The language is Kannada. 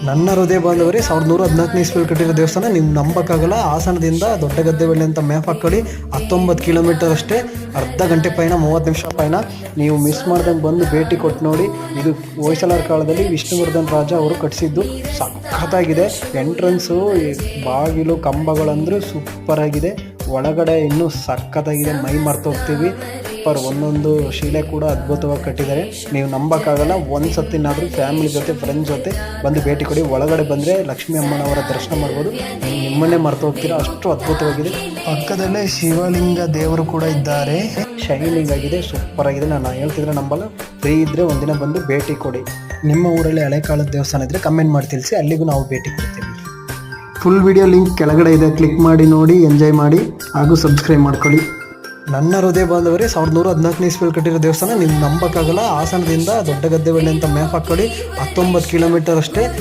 ನನ್ನ ಹೃದಯ ಬಾಂಧವರೇ, 1114ನೇ ಇಸ್ವಿಯಲ್ಲಿ ಕಟ್ಟಿರೋ ದೇವಸ್ಥಾನ. ನೀವು ನಂಬಕ್ಕಾಗಲ್ಲ. ಹಾಸನದಿಂದ ದೊಡ್ಡಗದ್ದೆಬಳ್ಳಿ ಅಂತ ಮ್ಯಾಪ್ ಹಾಕ್ಕೊಳ್ಳಿ, 19 ಕಿಲೋಮೀಟರ್ ಅಷ್ಟೇ. ಅರ್ಧ ಗಂಟೆ ಪಯಣ, 30 ನಿಮಿಷ ಪಯಣ. ನೀವು ಮಿಸ್ ಮಾಡ್ದಂಗೆ ಬಂದು ಭೇಟಿ ಕೊಟ್ಟು ನೋಡಿ. ಇದು ಹೊಯ್ಸಳರ ಕಾಲದಲ್ಲಿ ವಿಷ್ಣುವರ್ಧನ್ ರಾಜ ಅವರು ಕಟ್ಟಿಸಿದ್ದು. ಸಖತ್ತಾಗಿದೆ. ಎಂಟ್ರೆನ್ಸು, ಬಾಗಿಲು, ಕಂಬಗಳಂದ್ರೆ ಸೂಪರ್ ಆಗಿದೆ. ಒಳಗಡೆ ಇನ್ನೂ ಸಖತ್ತಾಗಿದೆ, ಮೈ ಮರ್ತೋಗ್ತೀವಿ. ಒಂದೊಂದು ಶಿಲೆ ಕೂಡ ಅದ್ಭುತವಾಗಿ ಕಟ್ಟಿದ್ದಾರೆ. ನೀವು ನಂಬಕ್ಕಾಗಲ್ಲ. ಒಂದು ಸತಿನಾದರೂ ಫ್ಯಾಮಿಲಿ ಜೊತೆ, ಫ್ರೆಂಡ್ಸ್ ಜೊತೆ ಬಂದು ಭೇಟಿ ಕೊಡಿ. ಒಳಗಡೆ ಬಂದರೆ ಲಕ್ಷ್ಮೀ ಅಮ್ಮನವರ ದರ್ಶನ ಮಾಡ್ಬೋದು. ನಿಮ್ಮನ್ನೇ ಮರ್ತು ಹೋಗ್ತೀರಾ, ಅಷ್ಟು ಅದ್ಭುತವಾಗಿದೆ. ಪಕ್ಕದಲ್ಲೇ ಶಿವಲಿಂಗ ದೇವರು ಕೂಡ ಇದ್ದಾರೆ. ಶೈನಿಂಗ್ ಆಗಿದೆ, ಸೂಪರ್ ಆಗಿದೆ. ನಾನು ಹೇಳ್ತಿದ್ರೆ ನಂಬಲ್ಲ. ಫ್ರೀ ಇದ್ದರೆ ಒಂದಿನ ಬಂದು ಭೇಟಿ ಕೊಡಿ. ನಿಮ್ಮ ಊರಲ್ಲಿ ಹಳೆ ಕಾಲದ ದೇವಸ್ಥಾನ ಇದ್ದರೆ ಕಮೆಂಟ್ ಮಾಡಿ ತಿಳಿಸಿ, ಅಲ್ಲಿಗೂ ನಾವು ಭೇಟಿ ಕೊಡ್ತೀವಿ. ಫುಲ್ ವಿಡಿಯೋ ಲಿಂಕ್ ಕೆಳಗಡೆ ಇದೆ, ಕ್ಲಿಕ್ ಮಾಡಿ ನೋಡಿ, ಎಂಜಾಯ್ ಮಾಡಿ ಹಾಗೂ ಸಬ್ಸ್ಕ್ರೈಬ್ ಮಾಡ್ಕೊಳ್ಳಿ. ನನ್ನ ಹೃದಯ ಬಾಂಧವರೇ, 1114ನೇ ಇಸ್ವಿಯಲ್ಲಿ ಕಟ್ಟಿರೋ ದೇವಸ್ಥಾನ. ನೀವು ನಂಬಕ್ಕಾಗಲ್ಲ. ಹಾಸನದಿಂದ ದೊಡ್ಡಗದ್ದೆಬಳ್ಳಿ ಅಂತ ಮ್ಯಾಪ್ ಹಾಕ್ಕೊಳ್ಳಿ, 19 ಕಿಲೋಮೀಟರ್ ಅಷ್ಟೇ.